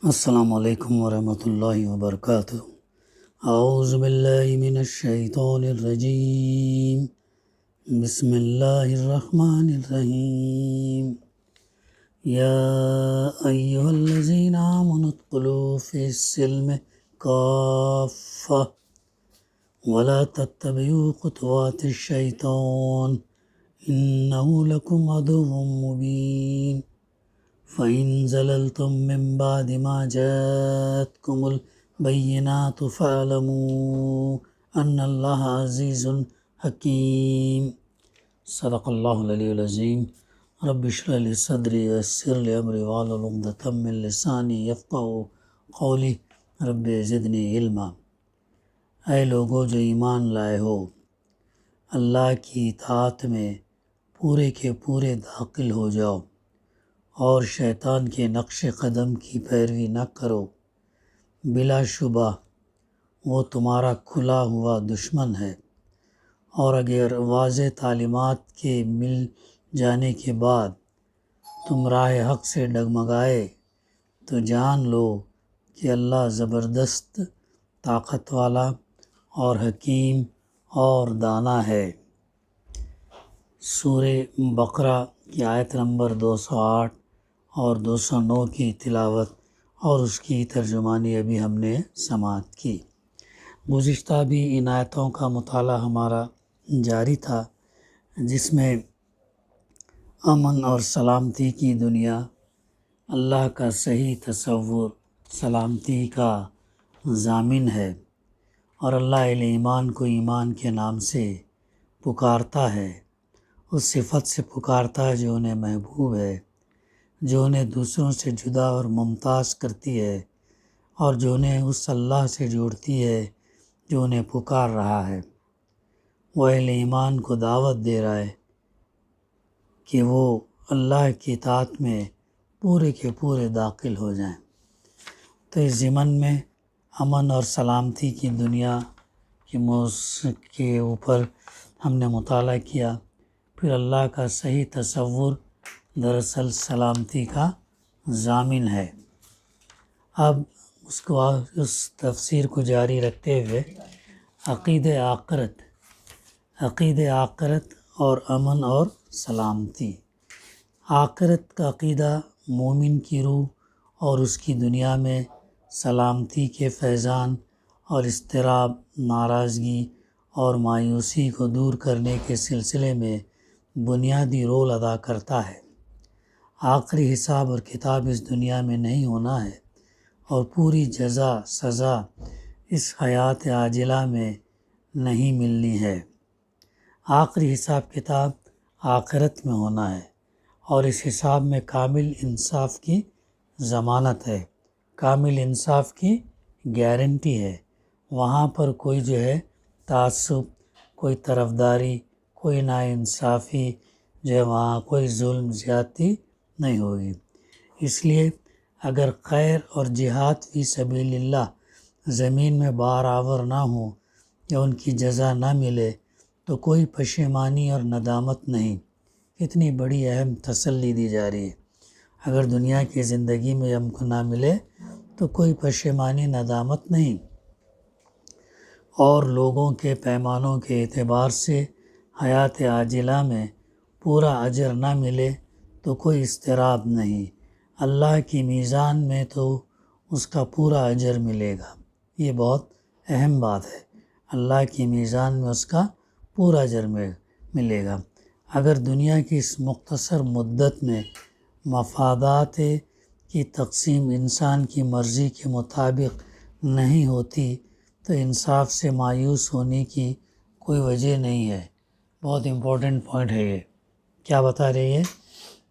السلام علیکم ورحمۃ اللہ وبرکاتہ۔ اعوذ باللہ من الشیطان الرجیم، بسم اللہ الرحمن الرحیم۔ یا ایہا الذین آمنوا ادخلوا فی السلم کافہ ولا تتبعوا خطوات الشیطان انہ لکم عدو مبین۔ فَإِن زَلَلْتُم مِّن بَعْدِ مَا جَاءَتْكُمُ الْبَيِّنَاتُ فَاعْلَمُوا أَنَّ اللَّهَ عَزِيزٌ حَكِيمٌ۔ صدق اللہ العلی العظیم۔ رب اشرح لی صدری ویسر لی امری واحلل عقدۃ من لسانی یفقہوا قولی، رب زدنی علما۔ اے لوگو جو ایمان لائے ہو، اللہ کی اطاعت میں پورے کے پورے داخل ہو جاؤ اور شیطان کے نقش قدم کی پیروی نہ کرو۔ بلا شبہ وہ تمہارا کھلا ہوا دشمن ہے، اور اگر واضح تعلیمات کے مل جانے کے بعد تم راہ حق سے ڈگمگائے تو جان لو کہ اللہ زبردست طاقت والا اور حکیم اور دانا ہے۔ سورہ بقرہ کی آیت نمبر 208 اور 209 کی تلاوت اور اس کی ترجمانی ابھی ہم نے سماعت کی۔ گزشتہ بھی ان آیتوں کا مطالعہ ہمارا جاری تھا، جس میں امن اور سلامتی کی دنیا، اللہ کا صحیح تصور سلامتی کا ضامن ہے، اور اللہ اہل ایمان کو ایمان کے نام سے پکارتا ہے، اس صفت سے پکارتا ہے جو انہیں محبوب ہے، جو انہیں دوسروں سے جدا اور ممتاز کرتی ہے، اور جو انہیں اس اللہ سے جوڑتی ہے جو انہیں پکار رہا ہے۔ وہ اہل ایمان کو دعوت دے رہا ہے کہ وہ اللہ کی اطاعت میں پورے کے پورے داخل ہو جائیں۔ تو اس ضمن میں امن اور سلامتی کی دنیا کے اوپر ہم نے مطالعہ کیا۔ پھر اللہ کا صحیح تصور دراصل سلامتی کا ضامن ہے۔ اب اس تفسیر کو جاری رکھتے ہوئے عقید آخرت اور امن اور سلامتی۔ آخرت کا عقیدہ مومن کی روح اور اس کی دنیا میں سلامتی کے فیضان اور اضطراب، ناراضگی اور مایوسی کو دور کرنے کے سلسلے میں بنیادی رول ادا کرتا ہے۔ آخری حساب اور کتاب اس دنیا میں نہیں ہونا ہے، اور پوری جزا سزا اس حیات عاجلہ میں نہیں ملنی ہے۔ آخری حساب کتاب آخرت میں ہونا ہے، اور اس حساب میں کامل انصاف کی ضمانت ہے، کامل انصاف کی گارنٹی ہے۔ وہاں پر کوئی تعصب، کوئی طرفداری، کوئی ناانصافی، وہاں کوئی ظلم زیادتی نہیں ہوگی۔ اس لیے اگر خیر اور جہاد فی سبیل اللہ زمین میں بارآور نہ ہوں یا ان کی جزا نہ ملے تو کوئی پشیمانی اور ندامت نہیں۔ اتنی بڑی اہم تسلی دی جا رہی ہے۔ اگر دنیا کی زندگی میں ہم کو نہ ملے تو کوئی پشیمانی ندامت نہیں، اور لوگوں کے پیمانوں کے اعتبار سے حیات عاجلہ میں پورا اجر نہ ملے تو کوئی اضطراب نہیں۔ اللہ کی میزان میں تو اس کا پورا اجر ملے گا۔ یہ بہت اہم بات ہے، اللہ کی میزان میں اس کا پورا اجر ملے گا۔ اگر دنیا کی اس مختصر مدت میں مفادات کی تقسیم انسان کی مرضی کے مطابق نہیں ہوتی تو انصاف سے مایوس ہونے کی کوئی وجہ نہیں ہے۔ بہت امپورٹنٹ پوائنٹ ہے یہ۔ کیا بتا رہی ہے؟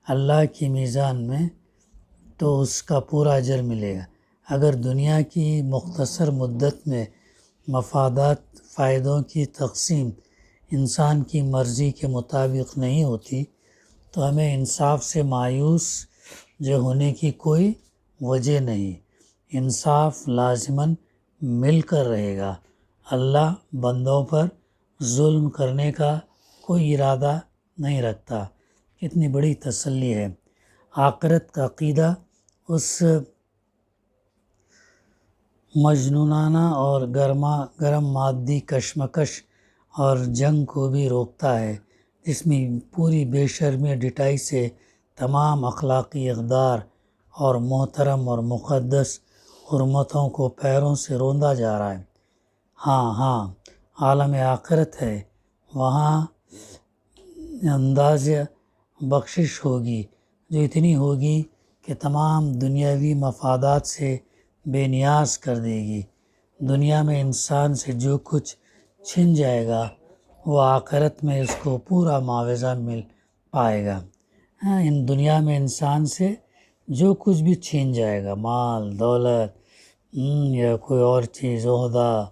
اللہ کی میزان میں تو اس کا پورا اجر ملے گا۔ اگر دنیا کی مختصر مدت میں مفادات، فائدوں کی تقسیم انسان کی مرضی کے مطابق نہیں ہوتی تو ہمیں انصاف سے مایوس ہونے کی کوئی وجہ نہیں۔ انصاف لازماً مل کر رہے گا۔ اللہ بندوں پر ظلم کرنے کا کوئی ارادہ نہیں رکھتا۔ کتنی بڑی تسلی ہے۔ آخرت کا عقیدہ اس مجنونانہ اور گرم مادی کشمکش اور جنگ کو بھی روکتا ہے، جس میں پوری بے شرمی اور ڈٹائی سے تمام اخلاقی اقدار اور محترم اور مقدس حرمتوں کو پیروں سے روندا جا رہا ہے۔ ہاں، عالم آخرت ہے، وہاں انداز بخشش ہوگی جو اتنی ہوگی کہ تمام دنیاوی مفادات سے بے نیاز کر دے گی۔ دنیا میں انسان سے جو کچھ چھن جائے گا وہ آخرت میں اس کو پورا معاوضہ مل پائے گا۔ ان دنیا میں انسان سے جو کچھ بھی چھین جائے گا، مال دولت یا کوئی اور چیز، عہدہ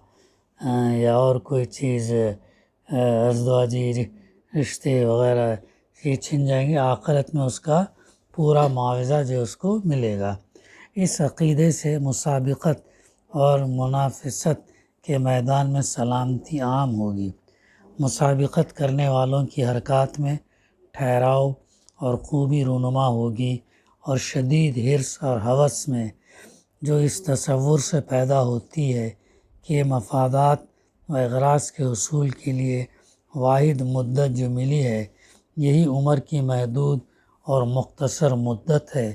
یا اور کوئی چیز، ازدواجی رشتے وغیرہ، یہ چھن جائیں گے، آخرت میں اس کا پورا معاوضہ جو اس کو ملے گا۔ اس عقیدے سے مسابقت اور منافست کے میدان میں سلامتی عام ہوگی۔ مسابقت کرنے والوں کی حرکات میں ٹھہراؤ اور خوبی رونما ہوگی، اور شدید حرص اور ہوس میں جو اس تصور سے پیدا ہوتی ہے کہ یہ مفادات و اغراض کے حصول کے لیے واحد مدت جو ملی ہے یہی عمر کی محدود اور مختصر مدت ہے،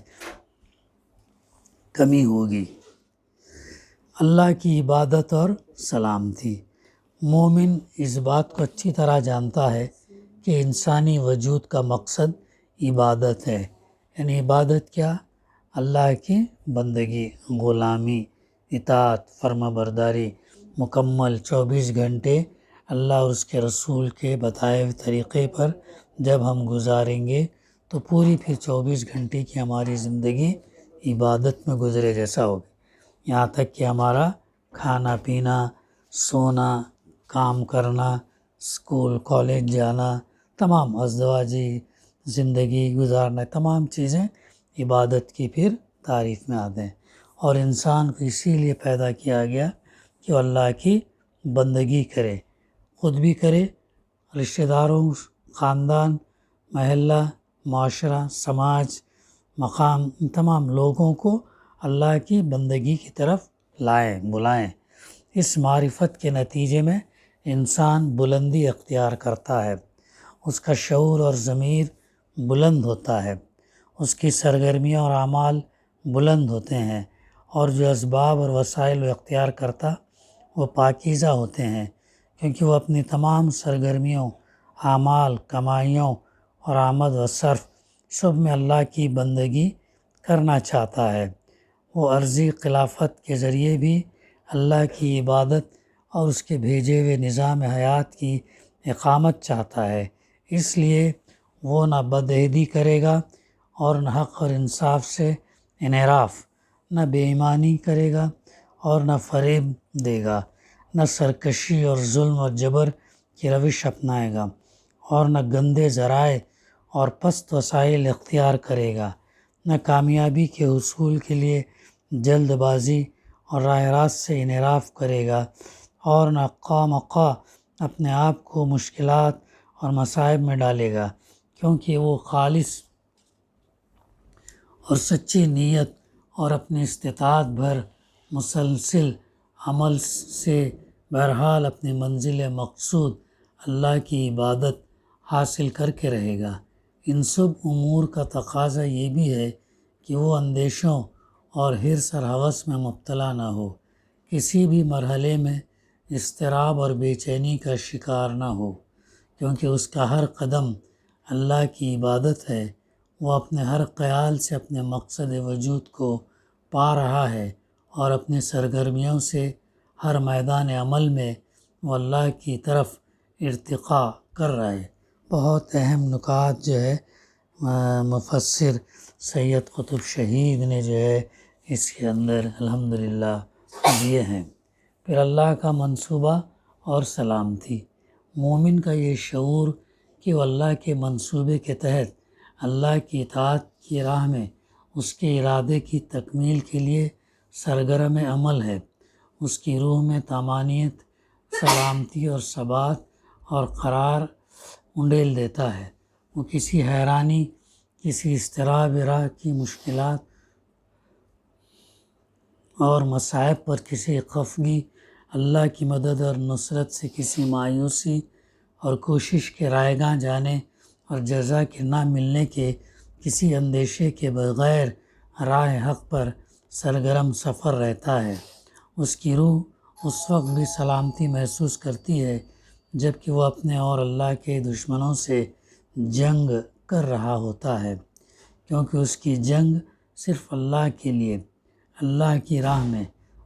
کمی ہوگی۔ اللہ کی عبادت اور سلامتی۔ مومن اس بات کو اچھی طرح جانتا ہے کہ انسانی وجود کا مقصد عبادت ہے، یعنی عبادت کیا؟ اللہ کی بندگی، غلامی، اطاعت، فرما برداری، مکمل 24 گھنٹے اللہ اور اس کے رسول کے بتائے ہوئے طریقے پر جب ہم گزاریں گے تو پوری پھر 24 گھنٹے کی ہماری زندگی عبادت میں گزرے جیسا ہوگی، یہاں تک کہ ہمارا کھانا پینا، سونا، کام کرنا، اسکول کالج جانا، تمام ازدواجی زندگی گزارنا، تمام چیزیں عبادت کی پھر تعریف میں آتے ہیں۔ اور انسان کو اسی لیے پیدا کیا گیا کہ وہ اللہ کی بندگی کرے، خود بھی کرے، رشتہ داروں، خاندان، محلہ، معاشرہ، سماج، مقام، تمام لوگوں کو اللہ کی بندگی کی طرف بلائیں۔ اس معرفت کے نتیجے میں انسان بلندی اختیار کرتا ہے، اس کا شعور اور ضمیر بلند ہوتا ہے، اس کی سرگرمیاں اور اعمال بلند ہوتے ہیں، اور جو اسباب اور وسائل وہ اختیار کرتا وہ پاکیزہ ہوتے ہیں، کیونکہ وہ اپنی تمام سرگرمیوں، اعمال، کمائیوں اور آمد و صرف سب میں اللہ کی بندگی کرنا چاہتا ہے۔ وہ عرضی خلافت کے ذریعے بھی اللہ کی عبادت اور اس کے بھیجے ہوئے نظام حیات کی اقامت چاہتا ہے، اس لیے وہ نہ بدعہدی کرے گا اور نہ حق اور انصاف سے انحراف، نہ بے ایمانی کرے گا اور نہ فریب دے گا، نہ سرکشی اور ظلم اور جبر کی روش اپنائے گا، اور نہ گندے ذرائع اور پست وسائل اختیار کرے گا، نہ کامیابی کے حصول کے لیے جلد بازی اور راہ راست سے انحراف کرے گا، اور نہ خواہ مخواہ اپنے آپ کو مشکلات اور مصائب میں ڈالے گا، کیونکہ وہ خالص اور سچی نیت اور اپنی استطاعت بھر مسلسل عمل سے بہرحال اپنی منزل مقصود اللہ کی عبادت حاصل کر کے رہے گا۔ ان سب امور کا تقاضا یہ بھی ہے کہ وہ اندیشوں اور حرص اور ہوس میں مبتلا نہ ہو، کسی بھی مرحلے میں اضطراب اور بے چینی کا شکار نہ ہو، کیونکہ اس کا ہر قدم اللہ کی عبادت ہے، وہ اپنے ہر خیال سے اپنے مقصد وجود کو پا رہا ہے، اور اپنی سرگرمیوں سے ہر میدان عمل میں وہ اللہ کی طرف ارتقاء کر رہا ہے۔ بہت اہم نکات جو ہے مفسر سید قطب شہید نے جو ہے اس کے اندر الحمدللہ دیے ہیں۔ پھر اللہ کا منصوبہ اور سلامتی۔ مومن کا یہ شعور کہ وہ اللہ کے منصوبے کے تحت اللہ کی اطاعت کی راہ میں اس کے ارادے کی تکمیل کے لیے سرگرم عمل ہے، اس کی روح میں طمانینت، سلامتی اور ثبات اور قرار انڈیل دیتا ہے۔ وہ کسی حیرانی، کسی اضطراب راہ کی مشکلات اور مصائب پر کسی خفگی، اللہ کی مدد اور نصرت سے کسی مایوسی اور کوشش کے رائے گاہ جانے اور جزا کے نہ ملنے کے کسی اندیشے کے بغیر راہ حق پر سرگرم سفر رہتا ہے۔ اس کی روح اس وقت بھی سلامتی محسوس کرتی ہے جب کہ وہ اپنے اور اللہ کے دشمنوں سے جنگ کر رہا ہوتا ہے، کیونکہ اس کی جنگ صرف اللہ کے لیے، اللہ کی راہ میں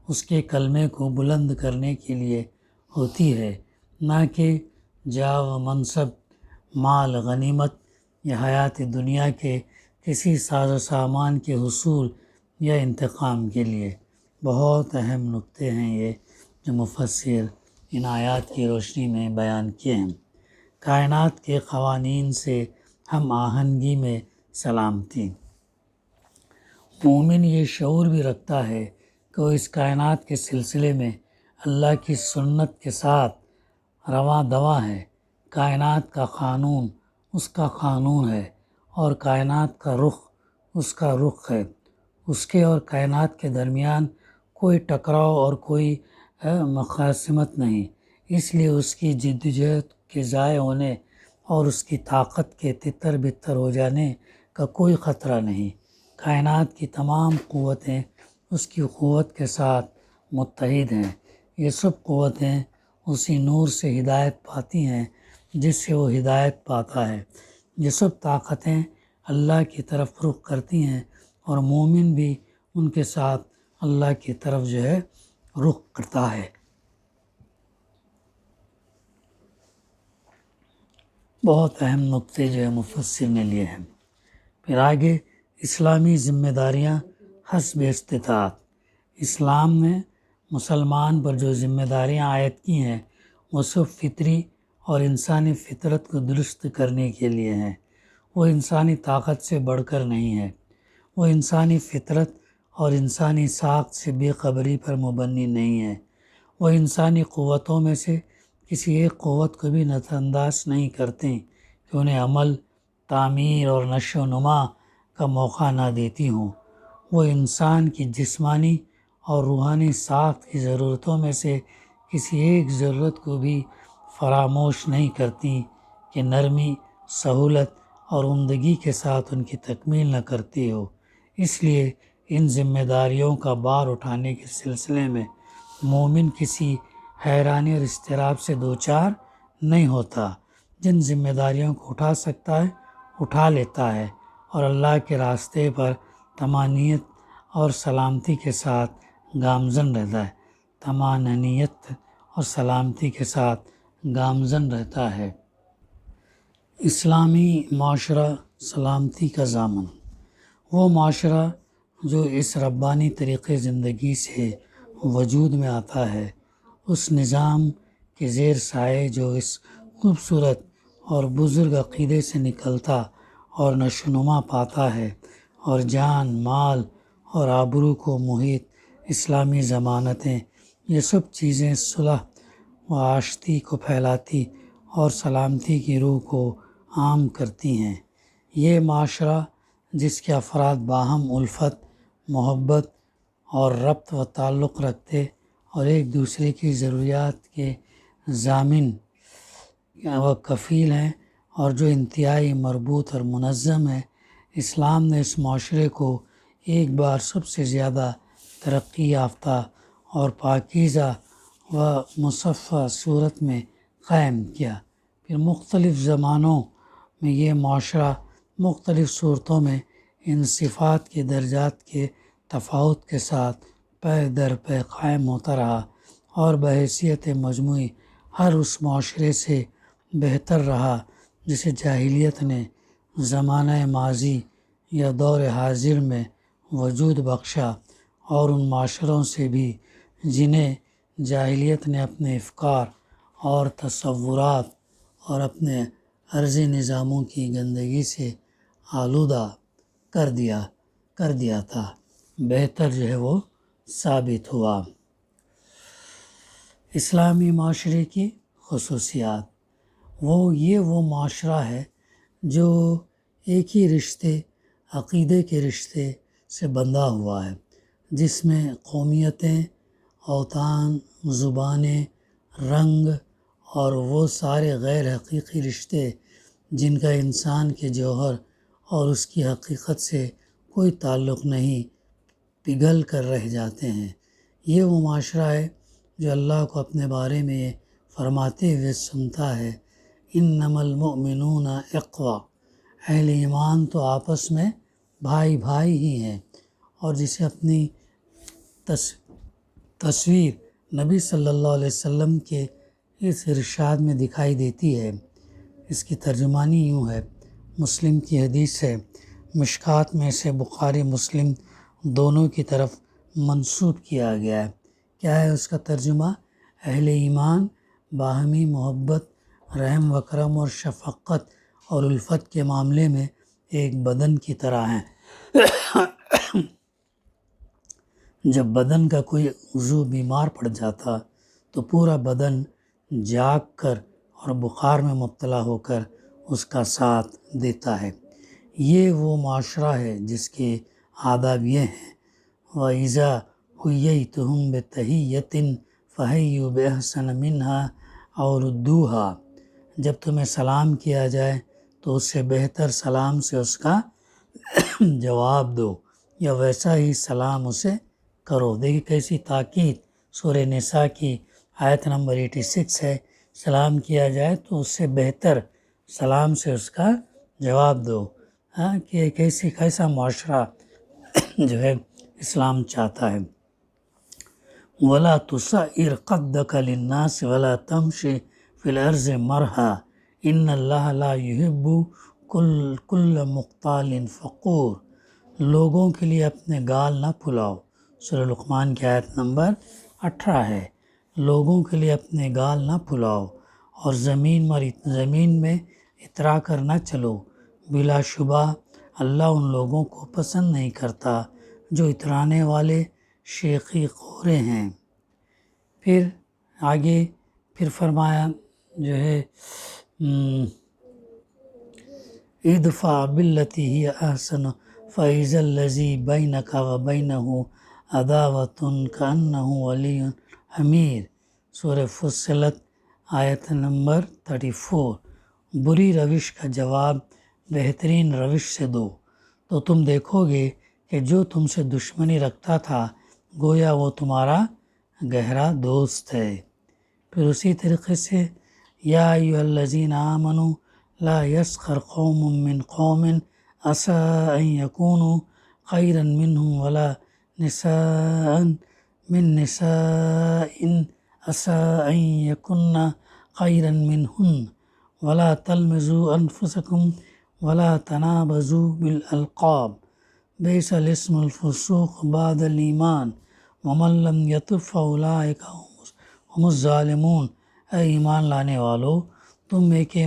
اس کے کلمے کو بلند کرنے کے لیے ہوتی ہے، نہ کہ جاہ و منصب، مال، غنیمت یا حیات دنیا کے کسی ساز و سامان کے حصول یا انتقام کے لیے۔ بہت اہم نکتے ہیں یہ جو مفسر ان آیات کی روشنی میں بیان کیے ہیں۔ کائنات کے قوانین سے ہم آہنگی میں سلامتی۔ مومن یہ شعور بھی رکھتا ہے کہ وہ اس کائنات کے سلسلے میں اللہ کی سنت کے ساتھ رواں دواں ہے۔ کائنات کا قانون اس کا قانون ہے اور کائنات کا رخ اس کا رخ ہے۔ اس کے اور کائنات کے درمیان کوئی ٹکراؤ اور کوئی مقاسمت نہیں، اس لیے اس کی جدوجہد کے ضائع ہونے اور اس کی طاقت کے تتر بتر ہو جانے کا کوئی خطرہ نہیں۔ کائنات کی تمام قوتیں اس کی قوت کے ساتھ متحد ہیں۔ یہ سب قوتیں اسی نور سے ہدایت پاتی ہیں جس سے وہ ہدایت پاتا ہے۔ یہ سب طاقتیں اللہ کی طرف رخ کرتی ہیں اور مومن بھی ان کے ساتھ اللہ کی طرف رخ کرتا ہے۔ بہت اہم نقطے مفسر نے لیے ہیں۔ پھر آگے اسلامی ذمہ داریاں حسب استطاعت۔ اسلام نے مسلمان پر جو ذمہ داریاں عائد کی ہیں وہ سب فطری اور انسانی فطرت کو درست کرنے کے لیے ہیں۔ وہ انسانی طاقت سے بڑھ کر نہیں ہے۔ وہ انسانی فطرت اور انسانی ساخت سے بے خبری پر مبنی نہیں ہے۔ وہ انسانی قوتوں میں سے کسی ایک قوت کو بھی نظر انداز نہیں کرتے کہ انہیں عمل، تعمیر اور نشو و نما کا موقع نہ دیتی ہوں۔ وہ انسان کی جسمانی اور روحانی ساخت کی ضرورتوں میں سے کسی ایک ضرورت کو بھی فراموش نہیں کرتی کہ نرمی، سہولت اور عمدگی کے ساتھ ان کی تکمیل نہ کرتی ہو۔ اس لیے ان ذمہ داریوں کا بار اٹھانے کے سلسلے میں مومن کسی حیرانی اور اضطراب سے دوچار نہیں ہوتا۔ جن ذمہ داریوں کو اٹھا سکتا ہے اٹھا لیتا ہے اور اللہ کے راستے پر طمانینت اور سلامتی کے ساتھ گامزن رہتا ہے۔ طمانینت اور سلامتی کے ساتھ گامزن رہتا ہے۔ اسلامی معاشرہ سلامتی کا ضامن۔ وہ معاشرہ جو اس ربانی طریقے زندگی سے وجود میں آتا ہے، اس نظام کے زیر سائے جو اس خوبصورت اور بزرگ عقیدے سے نکلتا اور نشو و نما پاتا ہے اور جان، مال اور آبرو کو محیط اسلامی ضمانتیں، یہ سب چیزیں صلح و آشتی کو پھیلاتی اور سلامتی کی روح کو عام کرتی ہیں۔ یہ معاشرہ جس کے افراد باہم الفت، محبت اور ربط و تعلق رکھتے اور ایک دوسرے کی ضروریات کے ضامن و کفیل ہیں اور جو انتہائی مربوط اور منظم ہے۔ اسلام نے اس معاشرے کو ایک بار سب سے زیادہ ترقی یافتہ اور پاکیزہ و مصفح صورت میں قائم کیا۔ پھر مختلف زمانوں میں یہ معاشرہ مختلف صورتوں میں ان صفات کے درجات کے تفاوت کے ساتھ پے در پے قائم ہوتا رہا اور بحیثیت مجموعی ہر اس معاشرے سے بہتر رہا جسے جاہلیت نے زمانہ ماضی یا دور حاضر میں وجود بخشا، اور ان معاشروں سے بھی جنہیں جاہلیت نے اپنے افکار اور تصورات اور اپنے عرضی نظاموں کی گندگی سے آلودہ کر دیا تھا، بہتر وہ ثابت ہوا۔ اسلامی معاشرے کی خصوصیات۔ وہ معاشرہ ہے جو ایک ہی رشتے، عقیدے کے رشتے سے بندھا ہوا ہے۔ جس میں قومیتیں، اوطان، زبانیں، رنگ اور وہ سارے غیر حقیقی رشتے جن کا انسان کے جوہر اور اس کی حقیقت سے کوئی تعلق نہیں، پگھل کر رہ جاتے ہیں۔ یہ وہ معاشرہ ہے جو اللہ کو اپنے بارے میں فرماتے ہوئے سنتا ہے، انما المؤمنون اخوہ، اہل ایمان تو آپس میں بھائی بھائی ہی ہیں، اور جسے اپنی تصویر نبی صلی اللہ علیہ وسلم کے اس ارشاد میں دکھائی دیتی ہے۔ اس کی ترجمانی یوں ہے، مسلم کی حدیث ہے، مشکات میں سے بخاری مسلم دونوں کی طرف منسوب کیا گیا ہے۔ کیا ہے اس کا ترجمہ؟ اہل ایمان باہمی محبت، رحم و کرم اور شفقت اور الفت کے معاملے میں ایک بدن کی طرح ہیں۔ جب بدن کا کوئی عضو بیمار پڑ جاتا تو پورا بدن جاگ کر اور بخار میں مبتلا ہو کر اس کا ساتھ دیتا ہے۔ یہ وہ معاشرہ ہے جس کے آداب یہ ہیں، وَإِذَا حُيِّيتُم بِتَحِيَّةٍ فَحَيُّوا بِأَحْسَنَ مِنْهَا أَوْ رُدُّوهَا، جب تمہیں سلام کیا جائے تو اس سے بہتر سلام سے اس کا جواب دو یا ویسا ہی سلام اسے کرو۔ دیکھیں کیسی تاکید، سورہ نساء کی آیت نمبر 86 ہے، سلام کیا جائے تو اس سے بہتر سلام سے اس کا جواب دو۔ کہ کیسا معاشرہ جو ہے اسلام چاہتا ہے۔ وَلَا تُصَعِّرْ خَدَّكَ لِلنَّاسِ وَلَا تَمْشِ فِي الْأَرْضِ مَرْحًا إِنَّ اللَّهَ لَا يُحِبُّ كُلَّ مُخْتَالٍ فَخُورٍ، لوگوں کے لیے اپنے گال نہ پھلاؤ، سورہ لقمان کی آیت نمبر 18 ہے۔ لوگوں کے لیے اپنے گال نہ پھلاؤ اور زمین میں اترا کر نہ چلو، بلا شبہ اللہ ان لوگوں کو پسند نہیں کرتا جو اترانے والے شیخی خورے ہیں۔ پھر آگے فرمایا جو ہے ادفع بالتی ہی احسن فاذا الذی بینک وبینہ عداوۃ کأنہ ولی حمیم، سورہ فصلت آیت نمبر 34۔ بری روش کا جواب بہترین روش سے دو تو تم دیکھو گے کہ جو تم سے دشمنی رکھتا تھا گویا وہ تمہارا گہرا دوست ہے۔ پھر اسی طریقے سے یا ایھا الذین آمنوا لا یسخر قوم من قوم عسى ان یکونوا خیرا منهم ولا نساء من نساء عسى ان یکن خیرا منهن ولا تلمزوا انفسکم ولا تنابزوا بالالقاب بئس الاسم الفسوق بعد الایمان ومن لم یتب فاولئک هم الظالمون۔ اے ایمان لانے والو، تم میں کے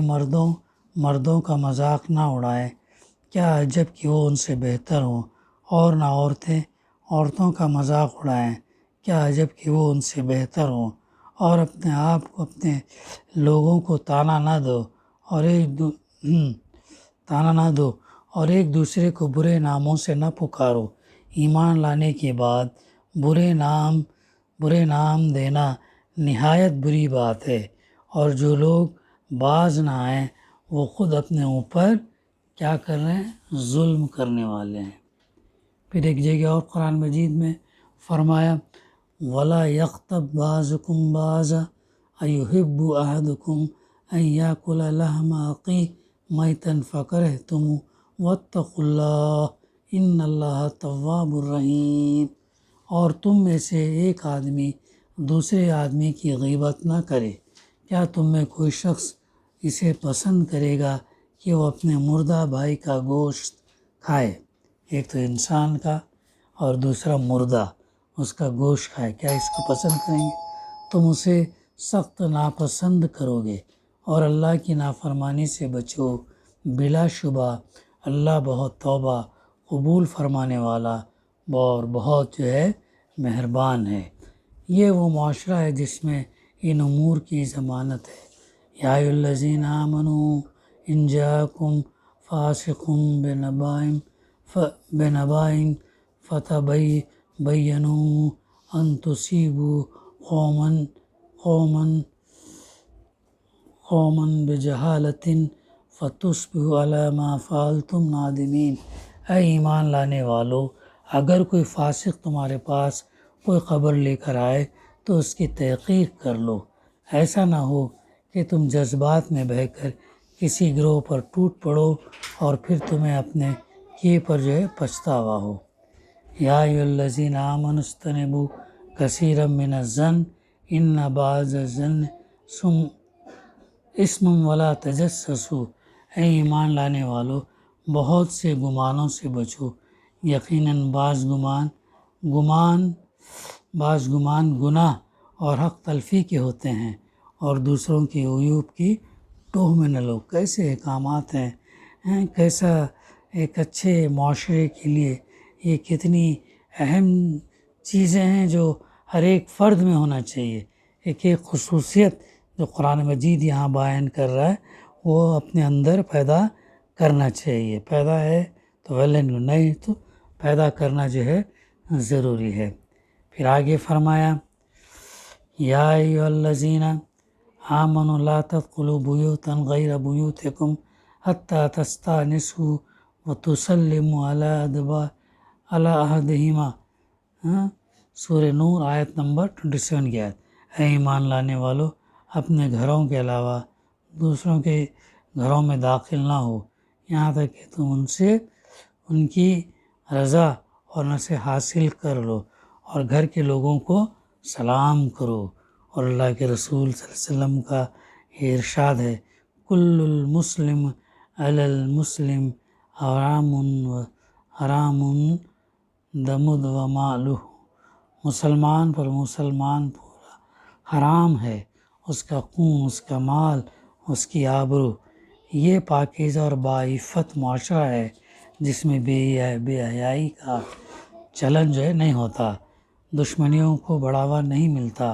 مردوں کا مذاق نہ اڑائیں، کیا عجب کہ وہ ان سے بہتر ہوں، اور نہ عورتوں کا مذاق اڑائیں، کیا عجب کہ وہ ان سے بہتر ہوں، اور اپنے آپ کو اپنے لوگوں کو تانا نہ دو اور ایک دوسرے کو برے ناموں سے نہ پکارو۔ ایمان لانے کے بعد برے نام دینا نہایت بری بات ہے، اور جو لوگ باز نہ آئیں وہ خود اپنے اوپر کیا کر رہے ہیں؟ ظلم کرنے والے ہیں۔ پھر ایک جگہ اور قرآن مجید میں فرمایا وَلَا يَغْتَبْ بَعْضُكُمْ بَعْضًا أَيُحِبُّ أَحَدُكُمْ أَن يَأْكُلَ لَحْمَ أَخِيهِ مَيْتًا فَكَرِهْتُمُوهُ وَاتَّقُوا اللَّهَ إِنَّ اللَّهَ تَوَّابٌ رَحِيمٌ، اور تم میں سے ایک آدمی دوسرے آدمی کی غیبت نہ کرے، کیا تم میں کوئی شخص اسے پسند کرے گا کہ وہ اپنے مردہ بھائی کا گوشت کھائے؟ ایک تو انسان کا اور دوسرا مردہ، اس کا گوشت کھائے، کیا اس کو پسند کریں گے؟ تم اسے سخت ناپسند کرو گے اور اللہ کی نافرمانی سے بچو، بلا شبہ اللہ بہت توبہ قبول فرمانے والا اور بہت جو ہے مہربان ہے۔ یہ وہ معاشرہ ہے جس میں ان امور کی ضمانت ہے۔ یا ایھا الذین آمنوا ان جاءکم فاسق بنبأ بینوا ان تصیبوا قوما بجہالۃ فتصبحوا علی ما فعلتم نادمین۔ اے ایمان لانے والو، اگر کوئی فاسق تمہارے پاس کوئی خبر لے کر آئے تو اس کی تحقیق کر لو، ایسا نہ ہو کہ تم جذبات میں بہہ کر کسی گروہ پر ٹوٹ پڑو اور پھر تمہیں اپنے کیے پر پچھتاوا ہو۔ یا ایھا الذین آمنوا اجتنبوا کثیرا من الظن ان بعض الظن اسم ولا تجسسوا۔ اے ایمان لانے والو، بہت سے گمانوں سے بچو، یقیناً بعض گمان گناہ اور حق تلفی کے ہوتے ہیں، اور دوسروں کی عیوب کی ٹوہ میں نہ لو۔ کیسے احکامات ہیں، کیسا ایک اچھے معاشرے کے لیے یہ کتنی اہم چیزیں ہیں جو ہر ایک فرد میں ہونا چاہیے۔ ایک خصوصیت جو قرآن مجید یہاں بیان کر رہا ہے وہ اپنے اندر پیدا کرنا چاہیے۔ پیدا ہے تو نہیں تو پیدا کرنا ضروری ہے۔ پھر آگے فرمایا یا ایھا الذین آمنوا لا تدخلوا بیوتا غیر بیوتکم حتی تستأنسوا وتسلموا علی احدہما۔ سورہ نور آیت نمبر 27 کی آیت۔ اے ایمان لانے والو، اپنے گھروں کے علاوہ دوسروں کے گھروں میں داخل نہ ہو یہاں تک کہ تم ان کی رضا اور نصیحت حاصل کر لو، اور گھر کے لوگوں کو سلام کرو۔ اور اللہ کے رسول صلی اللہ علیہ وسلم کا یہ ارشاد ہے کل المسلم علی المسلم حرام دمہ و مالہ۔ مسلمان پر مسلمان پورا حرام ہے، اس کا خون، اس کا مال، اس کی آبرو۔ یہ پاکیزہ اور باعفت معاشرہ ہے جس میں بے حیائی کا چلن نہیں ہوتا، دشمنیوں کو بڑھاوا نہیں ملتا،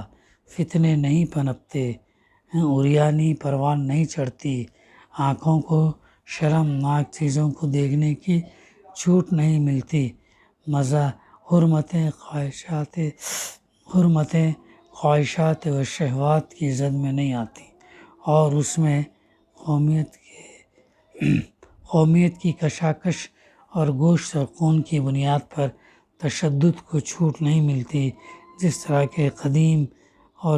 فتنے نہیں پنپتے، عریانی پروان نہیں چڑھتی، آنکھوں کو شرمناک چیزوں کو دیکھنے کی چھوٹ نہیں ملتی، حرمتیں خواہشات و شہوات کی زد میں نہیں آتی، اور اس میں قومیت کی کشاکش اور گوشت اور خون کی بنیاد پر تشدد کو چھوٹ نہیں ملتی، جس طرح کے قدیم اور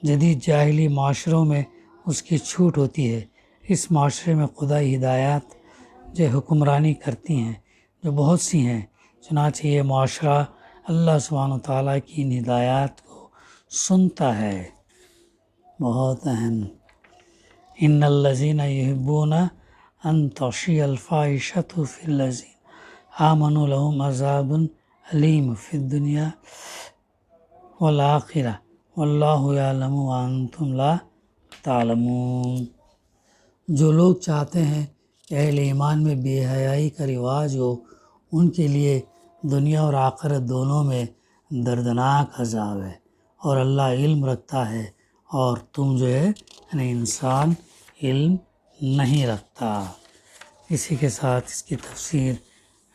جدید جاہلی معاشروں میں اس کی چھوٹ ہوتی ہے۔ اس معاشرے میں خدائی ہدایات حکمرانی کرتی ہیں جو بہت سی ہیں، چنانچہ یہ معاشرہ اللہ سبحانہ وتعالیٰ کی ان ہدایات کو سنتا ہے۔ بہت اہم ان الذین یحبون ان تفشی الفاحشۃ فی الذین آمنوا لہم عذاب علیم فی الدنیا والآخرہ واللہ یعلم وانتم لا تعلمون۔ جو لوگ چاہتے ہیں کہ اہل ایمان میں بے حیائی کا رواج ہو، ان کے لیے دنیا اور آخرت دونوں میں دردناک عذاب ہے، اور اللہ علم رکھتا ہے اور تم یعنی انسان علم نہیں رکھتا۔ اسی کے ساتھ اس کی تفسیر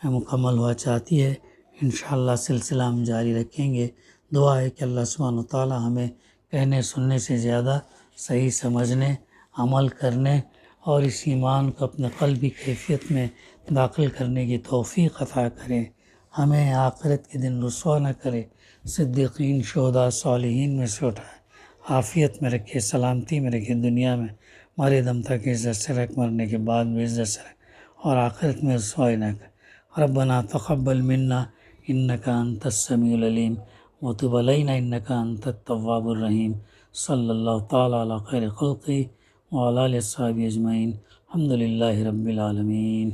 مکمل ہوا چاہتی ہے، انشاءاللہ سلسلہ ہم جاری رکھیں گے۔ دعا ہے کہ اللہ سبحانہ وتعالیٰ ہمیں کہنے سننے سے زیادہ صحیح سمجھنے، عمل کرنے اور اس ایمان کو اپنے قلبی کیفیت میں داخل کرنے کی توفیق عطا کرے، ہمیں آخرت کے دن رسوا نہ کرے، صدیقین، شہداء، صالحین میں سے اٹھائے، عافیت میں رکھے، سلامتی میں رکھے، دنیا میں مرے دم تک عزت سے رکھ، مرنے کے بعد بھی عزت سے رکھ، اور آخرت میں رسوائی نہ کر۔ ربنا تقبل منا انک انت السمیع العلیم وتب علینا انک انت التواب الرحیم۔ صلی اللہ تعالیٰ علی خیر خلقہ وعلی آلہ وصحبہ اجمعین۔ الحمد للہ رب العالمین۔